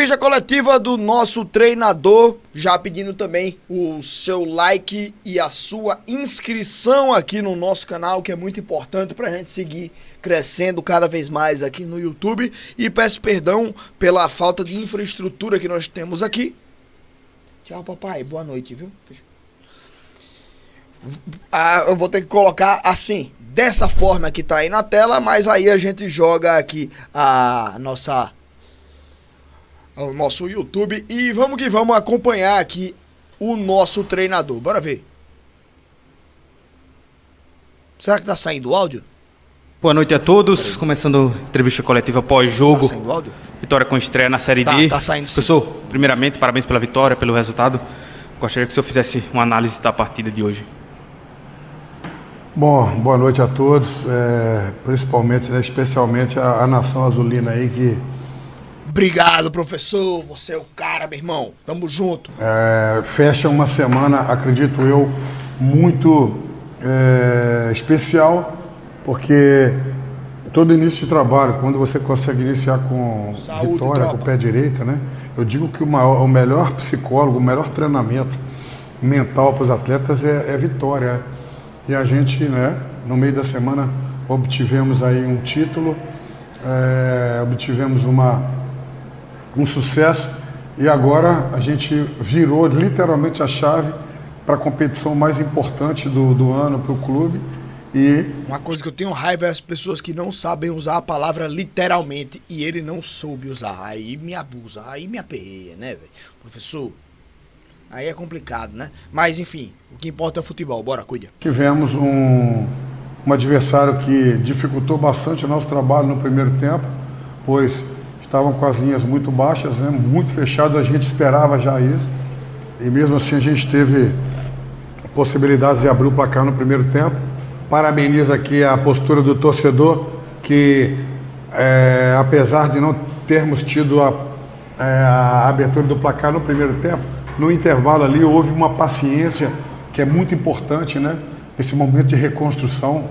Entrevista coletiva do nosso treinador, já pedindo também o seu like e a sua inscrição aqui no nosso canal, que é muito importante pra gente seguir crescendo cada vez mais aqui no YouTube. E peço perdão pela falta de infraestrutura que nós temos aqui. Tchau, papai. Boa noite, viu? Eu vou ter que colocar assim, dessa forma que tá aí na tela, mas aí a gente joga aqui o nosso YouTube e vamos que vamos acompanhar aqui o nosso treinador. Bora ver. Será que tá saindo o áudio? Boa noite a todos, começando a entrevista coletiva pós-jogo. Tá saindo o áudio? Vitória com estreia na Série D. Tá saindo sim. Professor, primeiramente, parabéns pela vitória, pelo resultado. Gostaria que o senhor fizesse uma análise da partida de hoje. Bom, boa noite a todos, principalmente, especialmente a nação azulina aí que... Obrigado, professor, você é o cara, meu irmão, tamo junto. Fecha uma semana, acredito eu, muito especial, porque todo início de trabalho, quando você consegue iniciar com Saúde, vitória, tropa. com o pé direito, né? Eu digo que o melhor psicólogo, o melhor treinamento mental para os atletas é vitória. E a gente, né, no meio da semana, obtivemos aí um título, obtivemos um sucesso e agora a gente virou literalmente a chave para a competição mais importante do ano para o clube. E uma coisa que eu tenho raiva é as pessoas que não sabem usar a palavra literalmente e ele não soube usar. Aí me abusa, aí me aperreia, né, velho? Professor, aí é complicado, né? Mas enfim, o que importa é o futebol. Bora, cuida. Tivemos um adversário que dificultou bastante o nosso trabalho no primeiro tempo, pois estavam com as linhas muito baixas, né? Muito fechadas, a gente esperava já isso. E mesmo assim a gente teve possibilidades de abrir o placar no primeiro tempo. Parabenizo aqui a postura do torcedor, que apesar de não termos tido a abertura do placar no primeiro tempo, no intervalo ali houve uma paciência que é muito importante, né? Esse momento de reconstrução,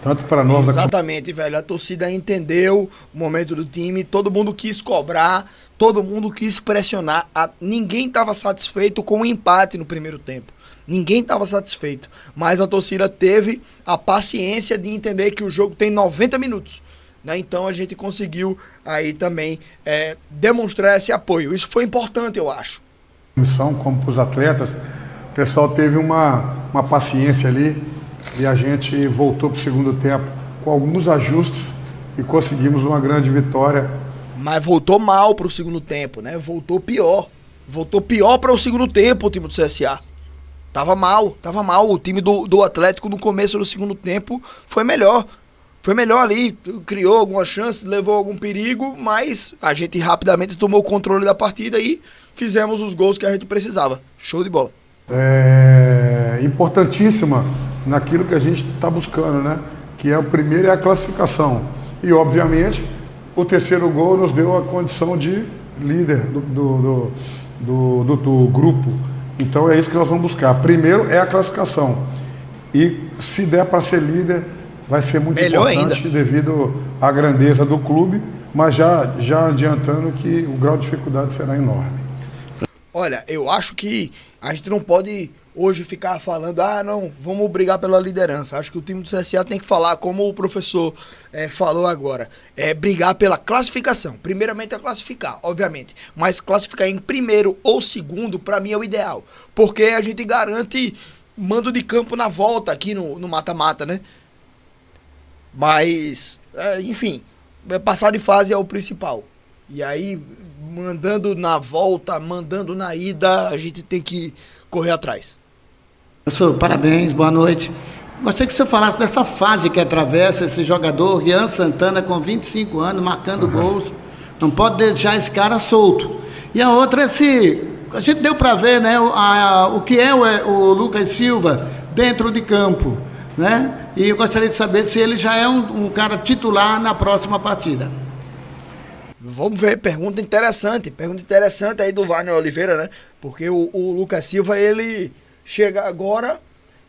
tanto para nós... Exatamente, velho. A torcida entendeu o momento do time, todo mundo quis cobrar, todo mundo quis pressionar. Ninguém estava satisfeito com o empate no primeiro tempo. Ninguém estava satisfeito. Mas a torcida teve a paciência de entender que o jogo tem 90 minutos. Né? Então a gente conseguiu aí também demonstrar esse apoio. Isso foi importante, eu acho. Como para os atletas, o pessoal teve uma paciência ali e a gente voltou para o segundo tempo com alguns ajustes e conseguimos uma grande vitória. Mas voltou mal para o segundo tempo, né? Voltou pior para o segundo tempo o time do CSA. Tava mal. O time do Atlético no começo do segundo tempo foi melhor ali, criou algumas chances, levou algum perigo, mas a gente rapidamente tomou o controle da partida e fizemos os gols que a gente precisava. Show de bola. Importantíssima naquilo que a gente está buscando, né? Que o primeiro é a classificação. E, obviamente, o terceiro gol nos deu a condição de líder do grupo. Então é isso que nós vamos buscar. Primeiro é a classificação. E se der para ser líder, vai ser muito melhor importante ainda, devido à grandeza do clube, mas já adiantando que o grau de dificuldade será enorme. Olha, eu acho que a gente não pode hoje ficar falando, não, vamos brigar pela liderança. Acho que o time do CSA tem que falar, como o professor falou agora, brigar pela classificação. Primeiramente é classificar, obviamente, mas classificar em primeiro ou segundo, para mim é o ideal, porque a gente garante mando de campo na volta aqui no mata-mata, né? Mas, enfim, passar de fase é o principal. E aí, mandando na volta, mandando na ida, a gente tem que correr atrás. Professor, parabéns, boa noite. Gostaria que o senhor falasse dessa fase que atravessa esse jogador, Rian Santana, com 25 anos, marcando gols. Não pode deixar esse cara solto. E a outra a gente deu para ver, né, o que é o Lucas Silva dentro de campo, né? E eu gostaria de saber se ele já é um cara titular na próxima partida. Vamos ver, pergunta interessante aí do Wagner Oliveira, né? Porque o Lucas Silva, ele chega agora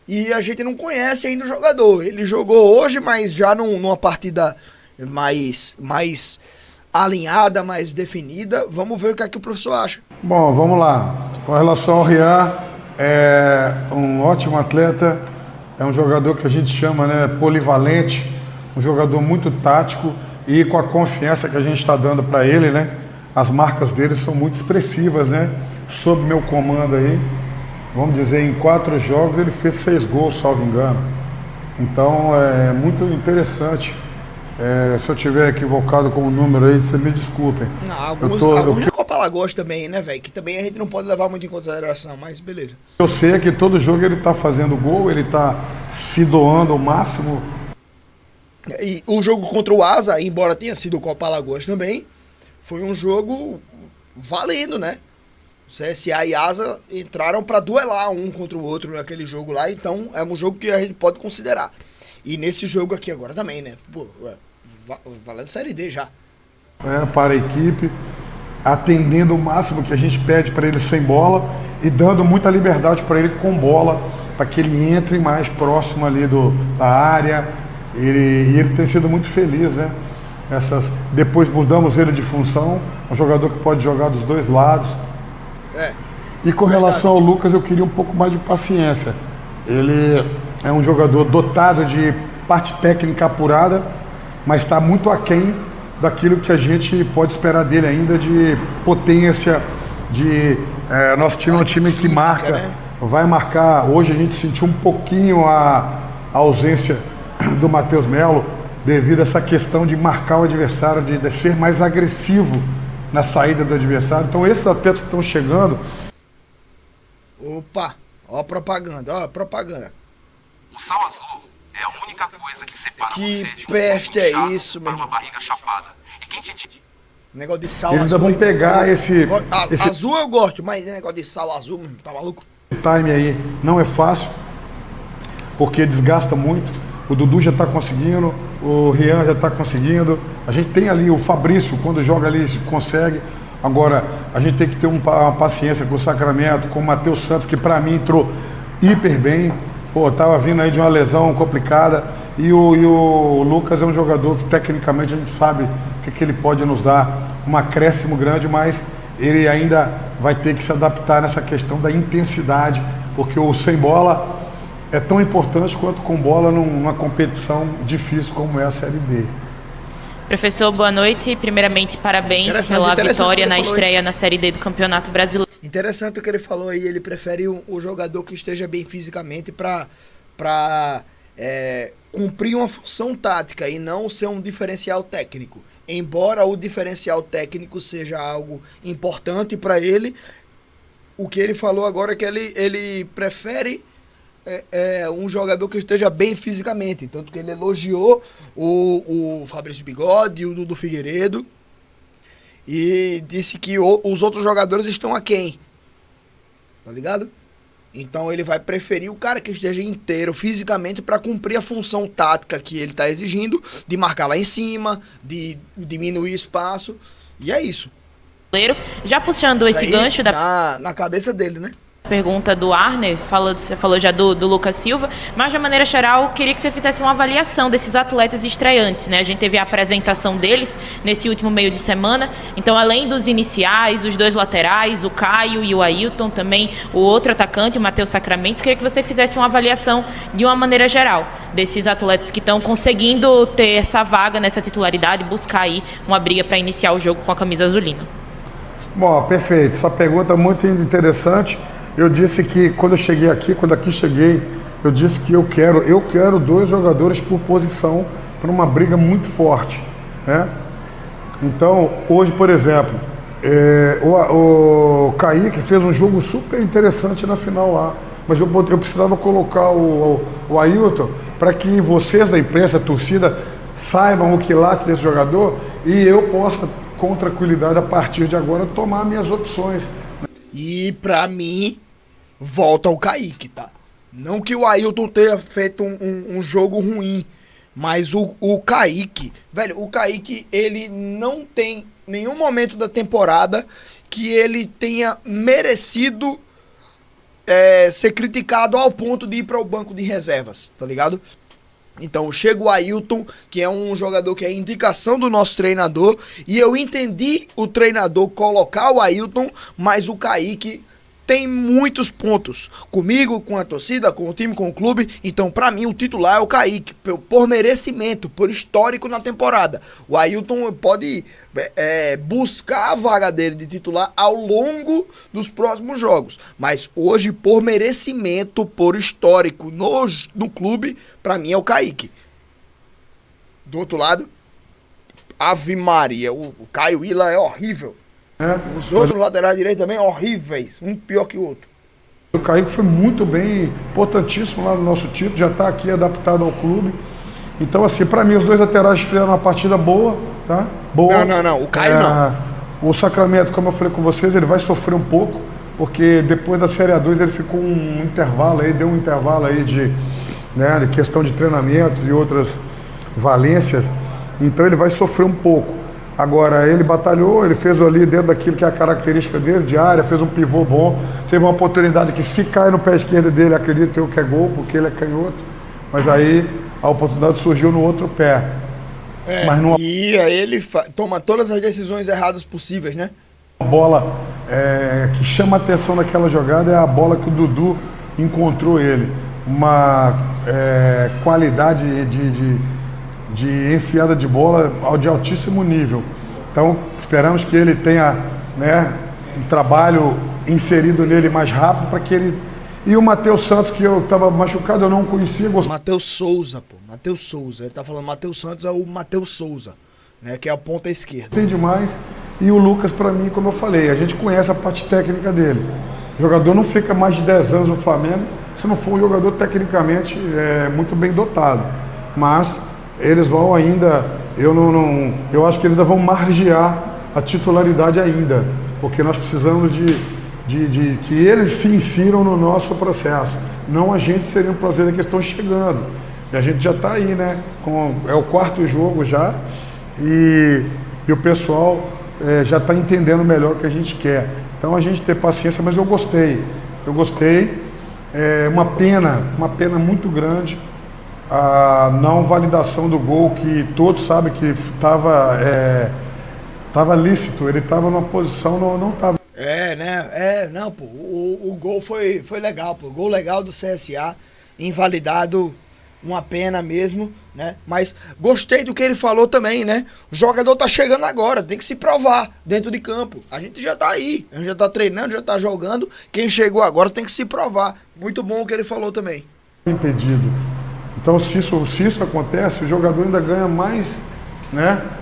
e a gente não conhece ainda o jogador. Ele jogou hoje, mas já numa partida mais alinhada, mais definida. Vamos ver o que é que o professor acha. Bom, vamos lá. Com relação ao Rian, é um ótimo atleta, é um jogador que a gente chama, né, polivalente, um jogador muito tático e com a confiança que a gente está dando para ele, né? As marcas dele são muito expressivas, né? Sob meu comando aí, vamos dizer, em 4 jogos ele fez 6 gols, salvo engano. Então é muito interessante. Se eu tiver equivocado com o número aí, você me desculpem. Não, alguns na Copa Alagoas também, né, velho? Que também a gente não pode levar muito em consideração, mas beleza. Eu sei é que todo jogo ele tá fazendo gol, ele tá se doando ao máximo. E o jogo contra o Asa, embora tenha sido Copa Alagoas também, foi um jogo valendo, né? O CSA e Asa entraram para duelar um contra o outro naquele jogo lá, então é um jogo que a gente pode considerar. E nesse jogo aqui agora também, né? Pô, valendo Série D já. Para a equipe, atendendo o máximo que a gente pede para ele sem bola e dando muita liberdade para ele com bola, para que ele entre mais próximo ali da área. E ele tem sido muito feliz, né? Depois mudamos ele de função, um jogador que pode jogar dos dois lados. E com relação ao Lucas, eu queria um pouco mais de paciência. Ele é um jogador dotado de parte técnica apurada, mas está muito aquém daquilo que a gente pode esperar dele ainda de potência, nosso time é um time que marca, né? Vai marcar. Hoje a gente sentiu um pouquinho a ausência do Matheus Melo, devido a essa questão de marcar o adversário, de ser mais agressivo na saída do adversário. Então esses atletas que estão chegando... Opa, ó a propaganda, ó a propaganda. O sal azul é a única coisa que separa Que você de peste é isso, meu uma irmão? barriga chapada. E quem te... Negócio de sal Eles ainda azul. vão pegar esse Azul eu gosto, mas negócio de sal azul, tá maluco? time aí não é fácil, porque desgasta muito. O Dudu já está conseguindo, o Rian já está conseguindo. A gente tem ali o Fabrício, quando joga ali, consegue. Agora, a gente tem que ter uma paciência com o Sacramento, com o Matheus Santos, que para mim entrou hiper bem. Pô, tava vindo aí de uma lesão complicada. E o Lucas é um jogador que tecnicamente a gente sabe que ele pode nos dar um acréscimo grande, mas ele ainda vai ter que se adaptar nessa questão da intensidade, porque o sem bola é tão importante quanto com bola numa competição difícil como é a Série B. Professor, boa noite. Primeiramente, parabéns pela vitória na estreia na Série D do Campeonato Brasileiro. Interessante o que ele falou aí, ele prefere o jogador que esteja bem fisicamente para cumprir uma função tática e não ser um diferencial técnico. Embora o diferencial técnico seja algo importante para ele, o que ele falou agora é que ele prefere um jogador que esteja bem fisicamente. Tanto que ele elogiou o Fabrício Bigode e o Dudu Figueiredo e disse que os outros jogadores estão aquém. Tá ligado? Então ele vai preferir o cara que esteja inteiro fisicamente para cumprir a função tática que ele está exigindo, de marcar lá em cima, de diminuir espaço, e é isso. Já puxando esse gancho na cabeça dele, né? Pergunta do Arner, você falou já do Lucas Silva, mas de maneira geral, queria que você fizesse uma avaliação desses atletas estreantes, né? A gente teve a apresentação deles nesse último meio de semana, então além dos iniciais, os 2 laterais, o Caio e o Ailton, também o outro atacante, o Matheus Sacramento, queria que você fizesse uma avaliação de uma maneira geral, desses atletas que estão conseguindo ter essa vaga nessa titularidade, buscar aí uma briga para iniciar o jogo com a camisa azulina. Bom, perfeito, essa pergunta é muito interessante. Eu disse que quando aqui cheguei, eu disse que eu quero 2 jogadores por posição para uma briga muito forte, né? Então, hoje, por exemplo, o Kaique fez um jogo super interessante na final lá, mas eu precisava colocar o Ailton para que vocês da imprensa, a torcida, saibam o quilate desse jogador e eu possa, com tranquilidade, a partir de agora, tomar minhas opções. E pra mim, volta o Kaique, tá? Não que o Ailton tenha feito um jogo ruim, mas o Kaique, velho, o Kaique, ele não tem nenhum momento da temporada que ele tenha merecido ser criticado ao ponto de ir para o banco de reservas, tá ligado? Então chega o Ailton, que é um jogador que é indicação do nosso treinador, e eu entendi o treinador colocar o Ailton, mas o Kaique tem muitos pontos, comigo, com a torcida, com o time, com o clube. Então pra mim o titular é o Kaique, por merecimento, por histórico na temporada. O Ailton pode buscar a vaga dele de titular ao longo dos próximos jogos, mas hoje por merecimento, por histórico no clube, pra mim é o Kaique. Do outro lado, Ave Maria, o Caio Willa é horrível. Os outros laterais direitos também horríveis, um pior que o outro. O Kaique foi muito bem, importantíssimo lá no nosso título, já está aqui adaptado ao clube. Então, assim, para mim, os dois laterais fizeram uma partida boa, tá? Boa. Não, o Caio não. O Sacramento, como eu falei com vocês, ele vai sofrer um pouco, porque depois da Série A2 ele ficou um intervalo aí, deu um intervalo aí de questão de treinamentos e outras valências, então ele vai sofrer um pouco. Agora, ele batalhou, ele fez ali dentro daquilo que é a característica dele, de área, fez um pivô bom, teve uma oportunidade que se cai no pé esquerdo dele, acredito eu que é gol, porque ele é canhoto, mas aí a oportunidade surgiu no outro pé. Mas não... E aí ele toma todas as decisões erradas possíveis, né? A bola que chama a atenção naquela jogada é a bola que o Dudu encontrou ele. Uma qualidade de enfiada de bola de altíssimo nível. Então, esperamos que ele tenha um trabalho inserido nele mais rápido para que ele... E o Matheus Santos, que eu estava machucado, eu não conhecia. Matheus Souza, pô. Matheus Souza. Ele tá falando Matheus Santos, é o Matheus Souza, né? Que é a ponta esquerda. Tem demais. E o Lucas, para mim, como eu falei, a gente conhece a parte técnica dele. O jogador não fica mais de 10 anos no Flamengo se não for um jogador tecnicamente muito bem dotado. Mas eles vão ainda, eu acho que eles ainda vão margear a titularidade ainda, porque nós precisamos de que eles se insiram no nosso processo. Não a gente, seria um prazer que estão chegando. E a gente já está aí, né? É o 4º jogo já, e o pessoal já está entendendo melhor o que a gente quer. Então a gente ter paciência, mas eu gostei. Uma pena muito grande a não validação do gol, que todos sabem que estava lícito, ele estava numa posição, não estava. Não, pô, o gol foi legal, pô, gol legal do CSA, invalidado, uma pena mesmo, né? Mas gostei do que ele falou também, né? O jogador tá chegando agora, tem que se provar dentro de campo. A gente já tá aí, a gente já tá treinando, já tá jogando. Quem chegou agora tem que se provar. Muito bom o que ele falou também. Impedido. Então, se isso acontece, o jogador ainda ganha mais,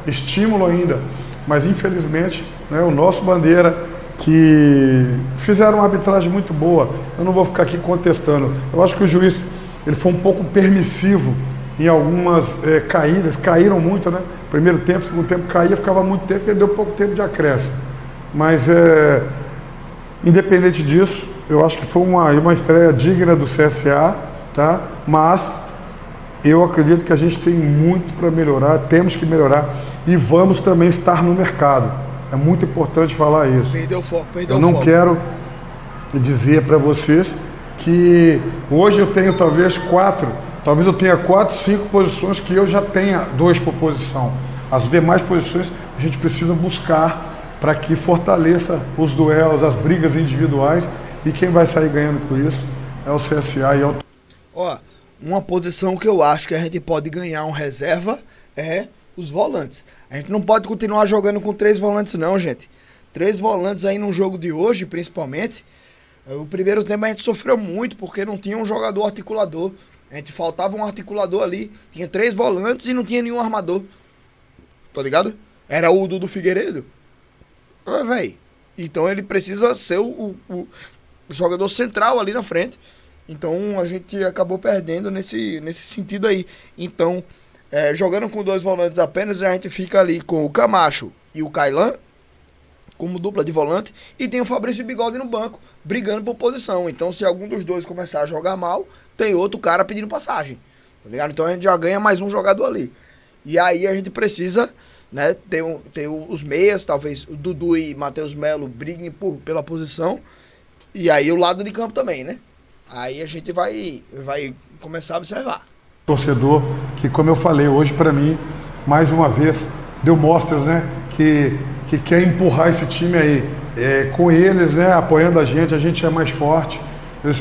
estímulo ainda. Mas, infelizmente, o nosso Bandeira, que fizeram uma arbitragem muito boa, eu não vou ficar aqui contestando. Eu acho que o juiz ele foi um pouco permissivo em algumas caídas, caíram muito, né? Primeiro tempo, segundo tempo caía, ficava muito tempo e deu pouco tempo de acréscimo. Mas, independente disso, eu acho que foi uma estreia digna do CSA, tá? Mas eu acredito que a gente tem muito para melhorar, temos que melhorar e vamos também estar no mercado. É muito importante falar isso. Perdeu o foco. Eu não quero dizer para vocês que hoje eu tenho talvez 4, 5 posições que eu já tenha 2 por posição. As demais posições a gente precisa buscar para que fortaleça os duelos, as brigas individuais, e quem vai sair ganhando com isso é o CSA e é o... Uma posição que eu acho que a gente pode ganhar um reserva é os volantes. A gente não pode continuar jogando com 3 volantes não, gente. 3 volantes aí no jogo de hoje, principalmente. O primeiro tempo a gente sofreu muito porque não tinha um jogador articulador. A gente faltava um articulador ali. Tinha 3 volantes e não tinha nenhum armador. Tá ligado? Era o Dudu Figueiredo. Véi. Então ele precisa ser o jogador central ali na frente. Então a gente acabou perdendo nesse sentido aí. Então, jogando com 2 volantes apenas, a gente fica ali com o Camacho e o Kailan como dupla de volante, e tem o Fabrício Bigode no banco, brigando por posição. Então, se algum dos dois começar a jogar mal, tem outro cara pedindo passagem, tá ligado? Então a gente já ganha mais um jogador ali. E aí a gente precisa, né, ter os meias, talvez o Dudu e Matheus Melo briguem pela posição, e aí o lado de campo também, né? Aí a gente vai começar a observar. torcedor, que, como eu falei, hoje para mim, mais uma vez, deu mostras, né, que quer empurrar esse time aí. Com eles, né, apoiando a gente é mais forte.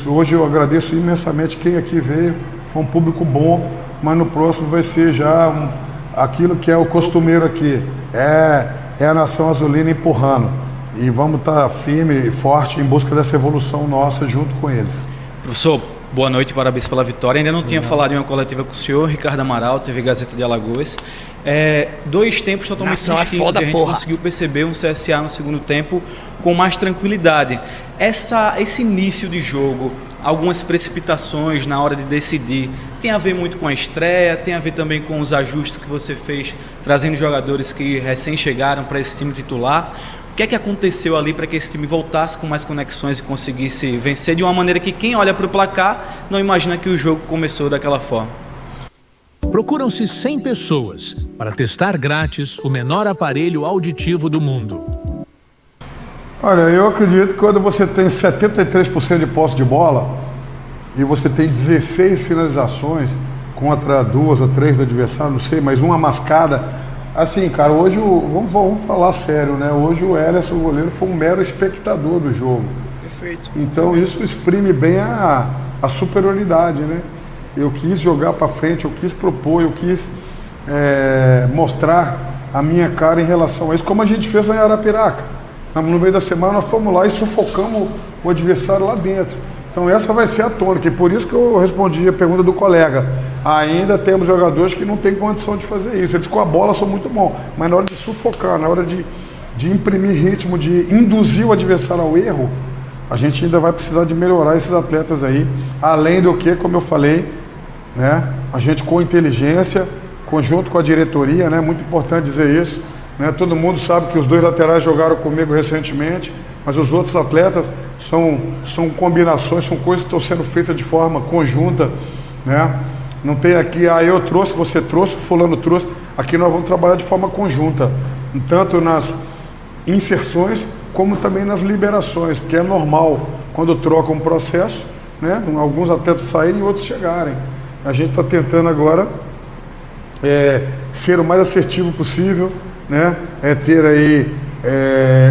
Hoje eu agradeço imensamente quem aqui veio, foi um público bom, mas no próximo vai ser já aquilo que é o costumeiro aqui, é a nação azulina empurrando. E vamos estar firme e forte em busca dessa evolução nossa junto com eles. Professor, boa noite, parabéns pela vitória. Ainda não tinha falado em uma coletiva com o senhor, Ricardo Amaral, TV Gazeta de Alagoas. 2 tempos totalmente distintos e a gente conseguiu perceber um CSA no segundo tempo com mais tranquilidade. Esse início de jogo, algumas precipitações na hora de decidir, tem a ver muito com a estreia, tem a ver também com os ajustes que você fez, trazendo jogadores que recém chegaram para esse time titular. O que é que aconteceu ali para que esse time voltasse com mais conexões e conseguisse vencer de uma maneira que quem olha para o placar não imagina que o jogo começou daquela forma? Procuram-se 100 pessoas para testar grátis o menor aparelho auditivo do mundo. Olha, eu acredito que quando você tem 73% de posse de bola e você tem 16 finalizações contra 2 ou 3 do adversário, não sei, mas uma mascada. Assim, cara, hoje, vamos falar sério, né? Hoje o Elerson, o goleiro, foi um mero espectador do jogo. Perfeito. Então isso exprime bem a superioridade, né? Eu quis jogar para frente, eu quis propor, eu quis mostrar a minha cara em relação a isso, como a gente fez em Arapiraca. No meio da semana nós fomos lá e sufocamos o adversário lá dentro. Então essa vai ser a tônica, e por isso que eu respondi a pergunta do colega. Ainda temos jogadores que não têm condição de fazer isso. Eles com a bola são muito bons, mas na hora de sufocar, na hora de imprimir ritmo, de induzir o adversário ao erro, a gente ainda vai precisar de melhorar esses atletas aí. Além do que, como eu falei, né, a gente com inteligência, conjunto com a diretoria, né, muito importante dizer isso, né, todo mundo sabe que os 2 laterais jogaram comigo recentemente, mas os outros atletas são combinações, são coisas que estão sendo feitas de forma conjunta, né? Não tem aqui, eu trouxe, você trouxe, o fulano trouxe. Aqui nós vamos trabalhar de forma conjunta, tanto nas inserções como também nas liberações, porque é normal quando troca um processo, né? Alguns atletas saírem e outros chegarem. A gente está tentando agora ser o mais assertivo possível, né? Ter aí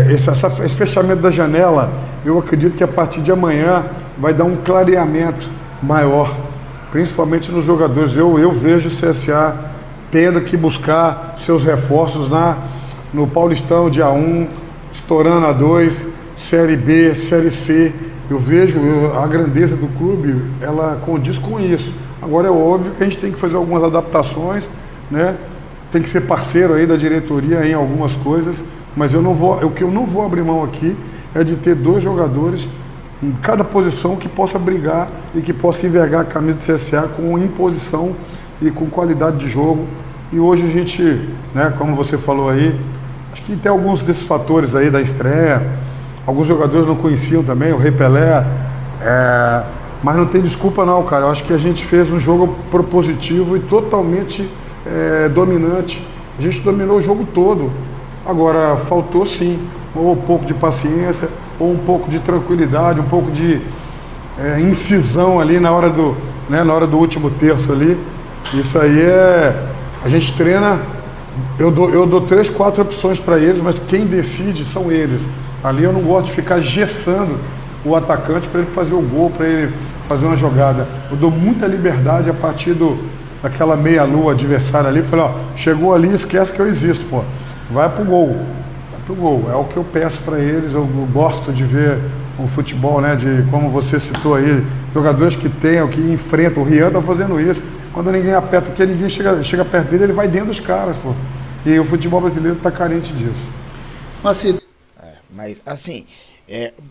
esse fechamento da janela. Eu acredito que a partir de amanhã vai dar um clareamento maior, principalmente nos jogadores. Eu vejo o CSA tendo que buscar seus reforços no Paulistão, dia 1, estourando a 2, Série B, Série C. Eu vejo a grandeza do clube, ela condiz com isso. Agora é óbvio que a gente tem que fazer algumas adaptações, né? Tem que ser parceiro aí da diretoria em algumas coisas, mas o que eu não vou abrir mão aqui é de ter 2 jogadores em cada posição que possa brigar e que possa envergar a camisa do CSA com imposição e com qualidade de jogo. E hoje a gente, né, como você falou aí, acho que tem alguns desses fatores aí da estreia, alguns jogadores não conheciam também, o Rei Pelé, mas não tem desculpa não, cara. Eu acho que a gente fez um jogo propositivo e totalmente dominante. A gente dominou o jogo todo. Agora, faltou sim, ou um pouco de paciência, ou um pouco de tranquilidade, um pouco de incisão ali na hora do último terço ali. Isso aí a gente treina, eu dou 3, 4 opções para eles, mas quem decide são eles. Ali eu não gosto de ficar gessando o atacante para ele fazer o gol, para ele fazer uma jogada. Eu dou muita liberdade a partir daquela meia-lua adversária ali. Falei, chegou ali, esquece que eu existo, pô. Vai pro gol. É o que eu peço para eles. Eu gosto de ver o futebol, né? De como você citou aí, jogadores que enfrentam. O Rian tá fazendo isso. Quando ninguém aperta, porque ninguém chega perto dele, ele vai dentro dos caras, pô. E o futebol brasileiro tá carente disso. Mas assim,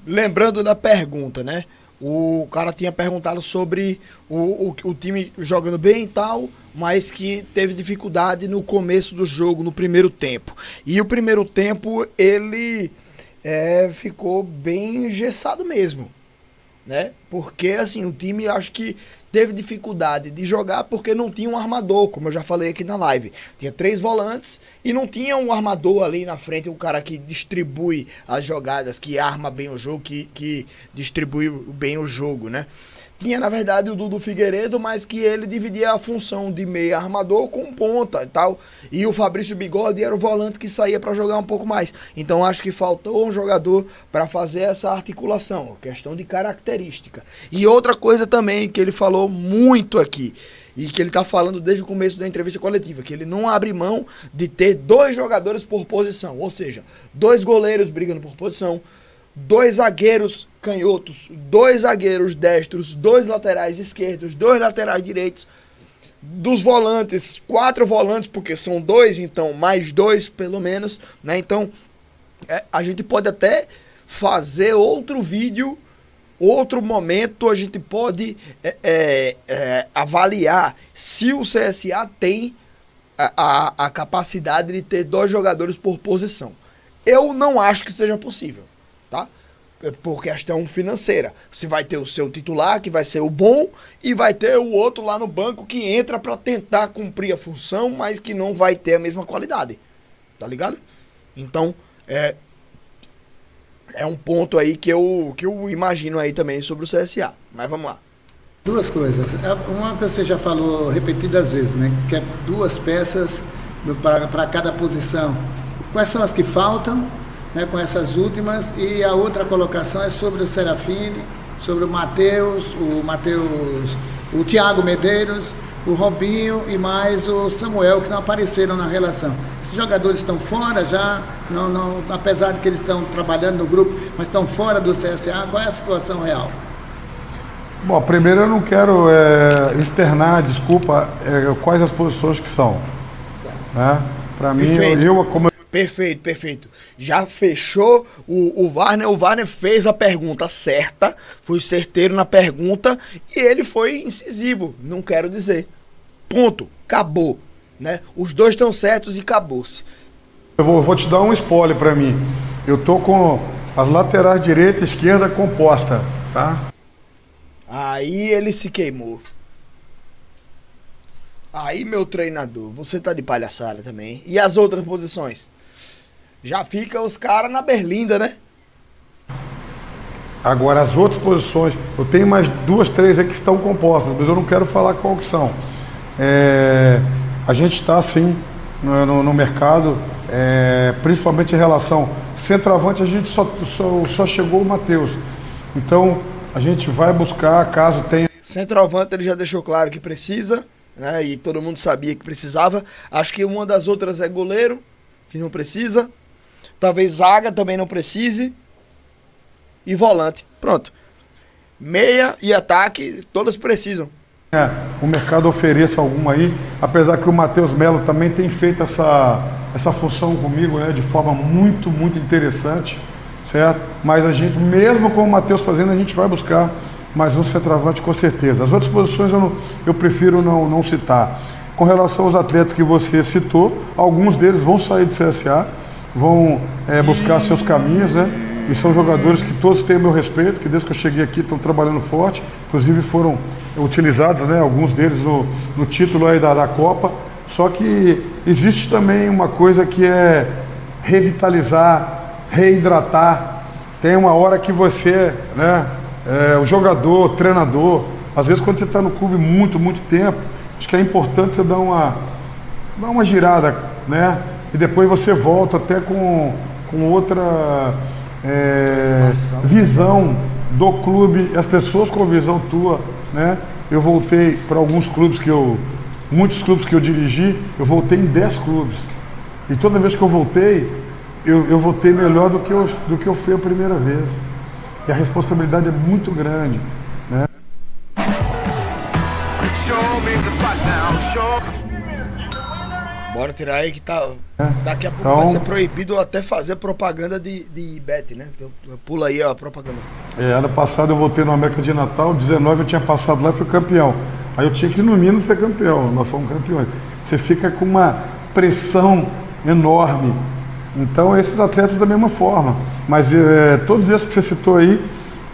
lembrando da pergunta, né? O cara tinha perguntado sobre o time jogando bem e tal, mas que teve dificuldade no começo do jogo, no primeiro tempo. E o primeiro tempo, ele ficou bem engessado mesmo, né? Porque, assim, o time, acho que teve dificuldade de jogar porque não tinha um armador, como eu já falei aqui na live. Tinha 3 volantes e não tinha um armador ali na frente, um cara que distribui as jogadas, que arma bem o jogo, que distribui bem o jogo, né? tinha, na verdade, o Dudu Figueiredo, mas que ele dividia a função de meia armador com ponta e tal. E o Fabrício Bigode era o volante que saía para jogar um pouco mais. Então acho que faltou um jogador para fazer essa articulação, questão de característica. E outra coisa também que ele falou muito aqui, e que ele tá falando desde o começo da entrevista coletiva, que ele não abre mão de ter 2 jogadores por posição, ou seja, 2 goleiros brigando por posição, 2 zagueiros canhotos, 2 zagueiros destros, 2 laterais esquerdos, 2 laterais direitos, dos volantes, 4 volantes, porque são 2, então mais 2 pelo menos, né? Então a gente pode até fazer outro vídeo, outro momento, a gente pode avaliar se o CSA tem a capacidade de ter 2 jogadores por posição. Eu não acho que seja possível, tá? Por questão financeira. Você vai ter o seu titular, que vai ser o bom, e vai ter o outro lá no banco que entra para tentar cumprir a função, mas que não vai ter a mesma qualidade. Tá ligado? Então, é um ponto aí que eu imagino aí também sobre o CSA. Mas vamos lá. 2 coisas. Uma que você já falou repetidas vezes, né? Que é 2 peças para cada posição. Quais são as que faltam, né, com essas últimas? E a outra colocação é sobre o Serafine, sobre o Matheus, o Thiago Medeiros, o Robinho e mais o Samuel, que não apareceram na relação. Esses jogadores estão fora já, não, apesar de que eles estão trabalhando no grupo, mas estão fora do CSA. Qual é a situação real? Bom, primeiro eu não quero externar, quais as posições que são. Né? Para mim, como... Perfeito. Já fechou o Warner. O Warner fez a pergunta certa, foi certeiro na pergunta e ele foi incisivo. Não quero dizer. Ponto. Acabou. Né? Os 2 estão certos e acabou-se. Eu vou te dar um spoiler para mim. Eu tô com as laterais direita e esquerda composta, tá? Aí ele se queimou. Aí, meu treinador, você tá de palhaçada também. E as outras posições? Já fica os caras na berlinda, né? Agora, as outras posições, eu tenho mais 2, 3 aqui que estão compostas, mas eu não quero falar qual que são. A gente está, sim, no mercado, principalmente em relação... Centroavante, a gente só chegou o Matheus. Então, a gente vai buscar, caso tenha... Centroavante, ele já deixou claro que precisa, né? E todo mundo sabia que precisava. Acho que uma das outras é goleiro, que não precisa. Talvez zaga também não precise. E volante. Pronto. Meia e ataque, todas precisam. O mercado ofereça alguma aí, apesar que o Matheus Melo também tem feito essa função comigo, né, de forma muito, muito interessante, certo? Mas a gente, mesmo com o Matheus fazendo, a gente vai buscar mais um centroavante com certeza. As outras posições eu prefiro não citar. Com relação aos atletas que você citou, alguns deles vão sair do CSA, vão buscar seus caminhos, né? E são jogadores que todos têm o meu respeito, que desde que eu cheguei aqui estão trabalhando forte, inclusive foram utilizados, né, alguns deles no título aí da Copa. Só que existe também uma coisa que é revitalizar, reidratar. Tem uma hora que você, né, o jogador, o treinador, às vezes quando você está no clube muito, muito tempo, acho que é importante você dar uma girada, né? E depois você volta até com outra visão do clube, as pessoas com a visão tua, né? Eu voltei para alguns clubes muitos clubes que eu dirigi, eu voltei em 10 clubes. E toda vez que eu voltei, eu voltei melhor do que eu fui a primeira vez. E a responsabilidade é muito grande, né? Bora tirar aí que daqui a pouco vai ser proibido até fazer propaganda de bet, né? Então, pula aí a propaganda. Ano passado eu voltei no América de Natal, 19 eu tinha passado lá e fui campeão. Aí eu tinha que no mínimo ser campeão, nós fomos campeões. Você fica com uma pressão enorme. Então esses atletas da mesma forma. Mas todos esses que você citou aí,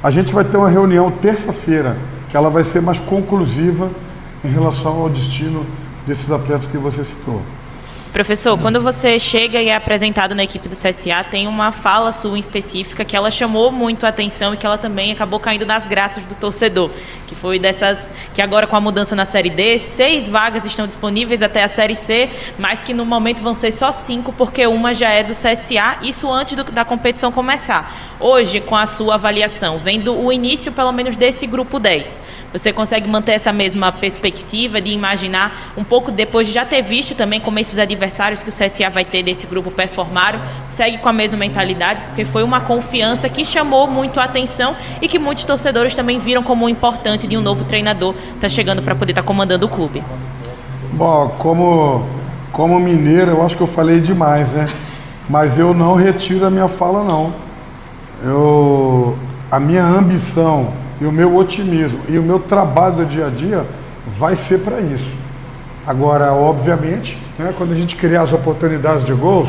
a gente vai ter uma reunião terça-feira, que ela vai ser mais conclusiva em relação ao destino desses atletas que você citou. Professor, quando você chega e é apresentado na equipe do CSA, tem uma fala sua em específica que ela chamou muito a atenção e que ela também acabou caindo nas graças do torcedor, que foi dessas que agora com a mudança na Série D, 6 vagas estão disponíveis até a Série C, mas que no momento vão ser só 5 porque uma já é do CSA, isso antes da competição começar. Hoje, com a sua avaliação, vendo o início pelo menos desse grupo 10, você consegue manter essa mesma perspectiva de imaginar um pouco depois de já ter visto também como esses adversários que o CSA vai ter desse grupo performaram, segue com a mesma mentalidade, porque foi uma confiança que chamou muito a atenção e que muitos torcedores também viram como importante de um novo treinador estar chegando para poder estar comandando o clube. Bom, como mineiro, eu acho que eu falei demais, né? Mas eu não retiro a minha fala, não. A minha ambição e o meu otimismo e o meu trabalho do dia a dia vai ser para isso. Agora, obviamente, né, quando a gente criar as oportunidades de gols,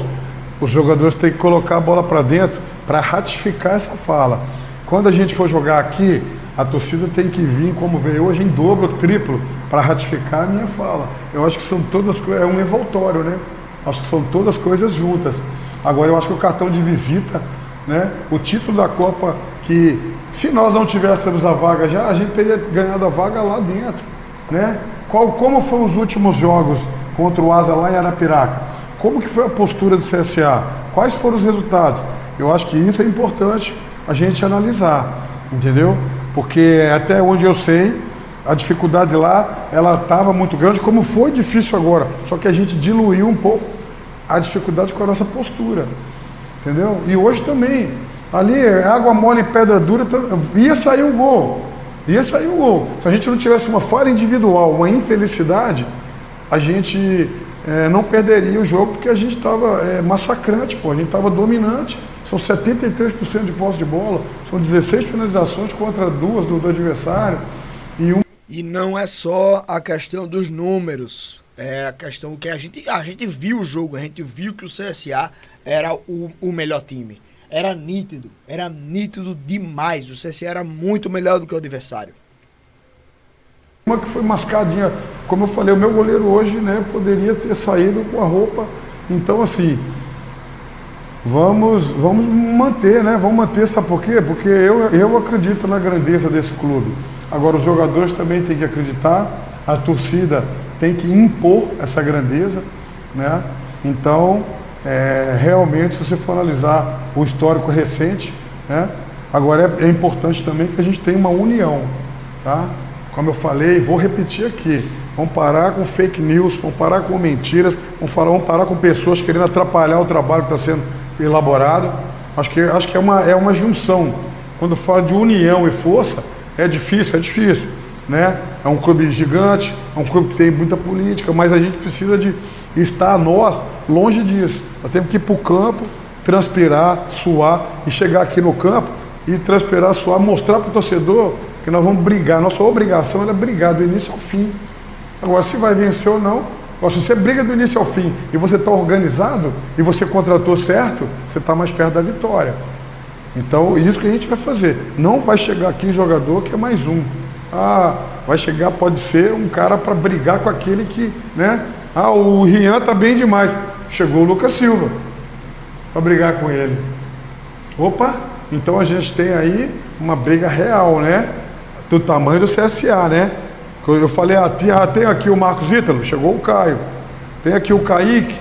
os jogadores têm que colocar a bola para dentro para ratificar essa fala. Quando a gente for jogar aqui, a torcida tem que vir, como veio hoje, em dobro, triplo, para ratificar a minha fala. Eu acho que são todas, é um envoltório, né? Acho que são todas coisas juntas. Agora, eu acho que o cartão de visita, né, o título da Copa, que se nós não tivéssemos a vaga já, a gente teria ganhado a vaga lá dentro, né? Como foram os últimos jogos contra o Asa lá em Arapiraca? Como que foi a postura do CSA? Quais foram os resultados? Eu acho que isso é importante a gente analisar, entendeu? Porque até onde eu sei, a dificuldade lá, ela estava muito grande, como foi difícil agora. Só que a gente diluiu um pouco a dificuldade com a nossa postura, entendeu? E hoje também, ali, água mole e pedra dura, ia sair o gol. Ia sair o gol. Se a gente não tivesse uma falha individual, uma infelicidade, a gente não perderia o jogo, porque a gente estava massacrante, pô. A gente estava dominante. São 73% de posse de bola, são 16 finalizações contra 2 do adversário. E não é só a questão dos números, é a questão que a gente viu o jogo, a gente viu que o CSA era o melhor time. Era nítido demais. O CSA era muito melhor do que o adversário. Uma que foi mascadinha, como eu falei, o meu goleiro hoje, né, poderia ter saído com a roupa. Então, assim, vamos manter, né? Vamos manter, sabe por quê? Porque eu acredito na grandeza desse clube. Agora, os jogadores também têm que acreditar, a torcida tem que impor essa grandeza, né? Então, realmente, se você for analisar o histórico recente, né? Agora é importante também que a gente tenha uma união, tá? Como eu falei, vou repetir aqui, vamos parar com fake news, vamos parar com mentiras, vamos parar com pessoas querendo atrapalhar o trabalho que está sendo elaborado. Acho que é uma junção. Quando fala de união e força, é difícil, né? É um clube gigante, é um clube que tem muita política, mas a gente precisa de estar, nós, longe disso. Nós temos que ir para o campo, transpirar, suar e chegar aqui no campo e transpirar, suar, mostrar para o torcedor que nós vamos brigar. Nossa obrigação é brigar do início ao fim. Agora, se vai vencer ou não, se você briga do início ao fim e você está organizado e você contratou certo, você está mais perto da vitória. Então, isso que a gente vai fazer. Não vai chegar aqui jogador que é mais um. Vai chegar, pode ser um cara para brigar com aquele que, né? O Rian está bem demais. Chegou o Lucas Silva para brigar com ele. Opa, então a gente tem aí uma briga real, né? Do tamanho do CSA, né? Eu falei, tem aqui o Marcos Ítalo, chegou o Caio. Tem aqui o Kaique,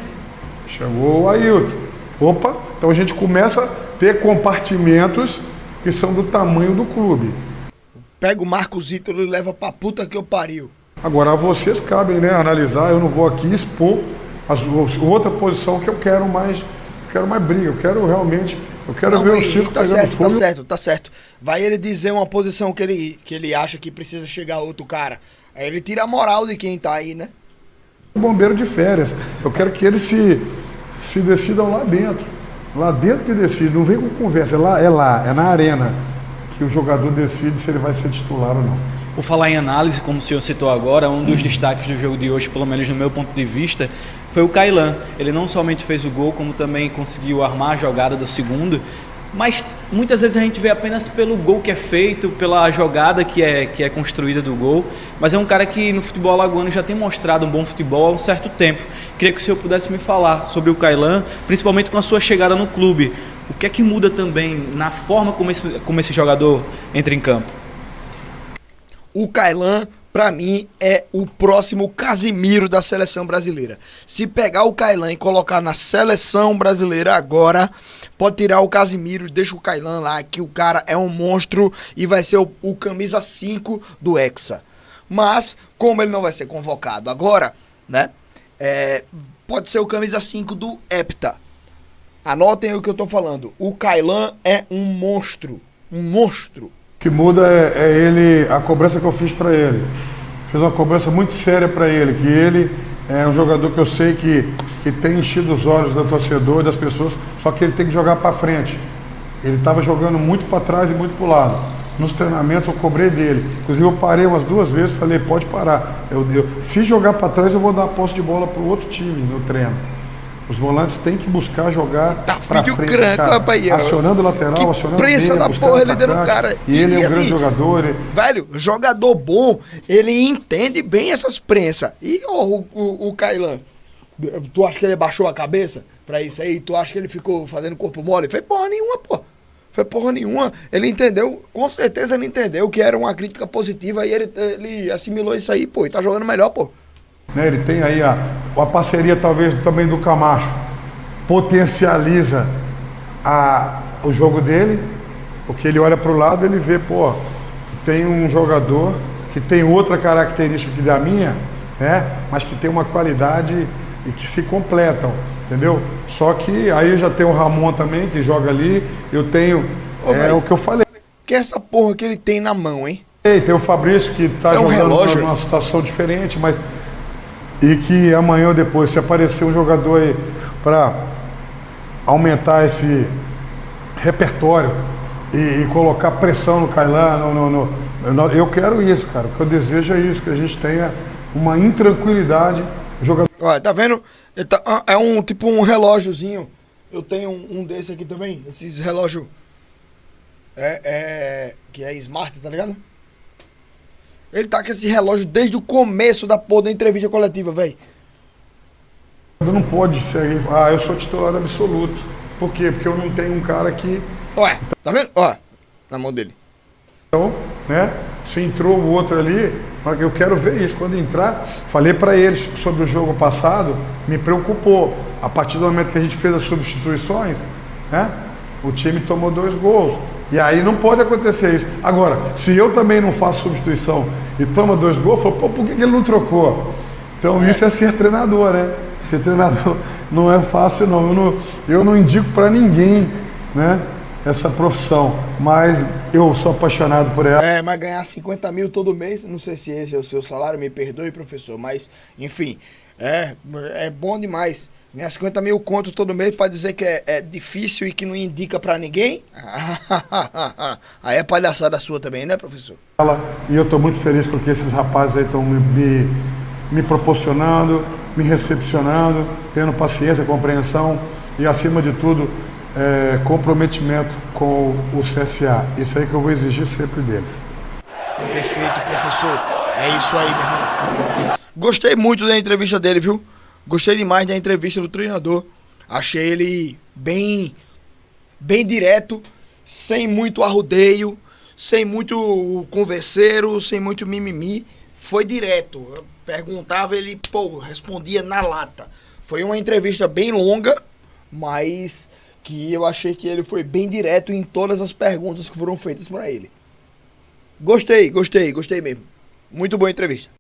chegou o Ailton. Opa, então a gente começa a ter compartimentos que são do tamanho do clube. Pega o Marcos Ítalo e leva pra puta que eu pariu. Agora, a vocês cabem, né, analisar. Eu não vou aqui expor outra posição que eu quero mais briga. Eu quero realmente... Eu quero ver o Chico pegando fogo. Tá certo. Vai ele dizer uma posição que ele acha que precisa chegar outro cara. Aí ele tira a moral de quem tá aí, né? Bombeiro de férias. Eu quero que eles se decidam lá dentro. Lá dentro que decide. Não vem com conversa. É na arena que o jogador decide se ele vai ser titular ou não. Por falar em análise, como o senhor citou agora, um dos destaques do jogo de hoje, pelo menos no meu ponto de vista, foi o Kailan. Ele não somente fez o gol, como também conseguiu armar a jogada do segundo. mas muitas vezes a gente vê apenas pelo gol que é feito, pela jogada que é construída do gol, mas é um cara que no futebol alagoano já tem mostrado um bom futebol há um certo tempo. Queria que o senhor pudesse me falar sobre o Kailan, principalmente com a sua chegada no clube. O que é que muda também na forma como esse jogador entra em campo? O Kailan, pra mim, é o próximo Casimiro da seleção brasileira. Se pegar o Kailan e colocar na seleção brasileira agora, pode tirar o Casimiro, deixa o Kailan lá, que o cara é um monstro e vai ser o camisa 5 do Hexa. Mas, como ele não vai ser convocado agora, né? Pode ser o camisa 5 do Hepta. Anotem o que eu tô falando. O Kailan é um monstro. Um monstro. O que muda é ele, a cobrança que eu fiz para ele. Fiz uma cobrança muito séria para ele, que ele é um jogador que eu sei que tem enchido os olhos do torcedor, das pessoas, só que ele tem que jogar para frente. Ele estava jogando muito para trás e muito para o lado. Nos treinamentos eu cobrei dele. Inclusive eu parei umas 2 vezes, falei, pode parar. Se jogar para trás eu vou dar a posse de bola para o outro time no treino. Os volantes têm que buscar jogar pra frente, cara, acionando o lateral, acionando o meia, da porra ele dando cara. E ele é um grande jogador. Velho, jogador bom, ele entende bem essas prensas. E o Kailan, tu acha que ele baixou a cabeça pra isso aí? Tu acha que ele ficou fazendo corpo mole? Foi porra nenhuma, pô. Foi porra nenhuma. Ele entendeu, com certeza ele entendeu que era uma crítica positiva e ele assimilou isso aí, pô, e tá jogando melhor, pô. Ele tem aí a parceria talvez também do Camacho, potencializa o jogo dele, porque ele olha para o lado e ele vê, pô, tem um jogador que tem outra característica que da minha, né, mas que tem uma qualidade e que se completam, entendeu? Só que aí eu já tenho o Ramon também, que joga ali, eu tenho, véio, o que eu falei. Que é essa porra que ele tem na mão, hein? Tem o Fabrício que tá jogando numa situação diferente, mas... E que amanhã ou depois, se aparecer um jogador aí para aumentar esse repertório e colocar pressão no Kailan, eu quero isso, cara. O que eu desejo é isso, que a gente tenha uma intranquilidade. Jogador... Olha, tá vendo? É um tipo um relógiozinho. Eu tenho um desse aqui também. Esses relógios que é smart, tá ligado? Ele tá com esse relógio desde o começo da porra da entrevista coletiva, velho. Não pode ser, eu sou titular absoluto. Por quê? Porque eu não tenho um cara que... Ué, tá vendo? Ó, na mão dele. Então, né, se entrou o outro ali, eu quero ver isso. Quando entrar, falei pra eles sobre o jogo passado, me preocupou. A partir do momento que a gente fez as substituições, né, o time tomou 2 gols. E aí não pode acontecer isso. Agora, se eu também não faço substituição e toma 2 gols, eu falo, pô, por que ele não trocou? Então isso é ser treinador, né? Ser treinador não é fácil, não. Eu não indico para ninguém, né, essa profissão, mas eu sou apaixonado por ela. Mas ganhar 50 mil todo mês, não sei se esse é o seu salário, me perdoe, professor, mas, enfim, é bom demais. Ganhar 50 mil conto todo mês pra dizer que é difícil e que não indica pra ninguém? Aí é palhaçada sua também, né, professor? E eu tô muito feliz com o que esses rapazes aí estão me proporcionando, me recepcionando, tendo paciência, compreensão e, acima de tudo, comprometimento com o CSA. Isso aí que eu vou exigir sempre deles. Perfeito, professor. É isso aí, meu irmão. Gostei muito da entrevista dele, viu? Gostei demais da entrevista do treinador. Achei ele bem direto, sem muito arrudeio, sem muito converseiro, sem muito mimimi. Foi direto. Eu perguntava, ele, respondia na lata. Foi uma entrevista bem longa, mas que eu achei que ele foi bem direto em todas as perguntas que foram feitas para ele. Gostei mesmo. Muito boa entrevista.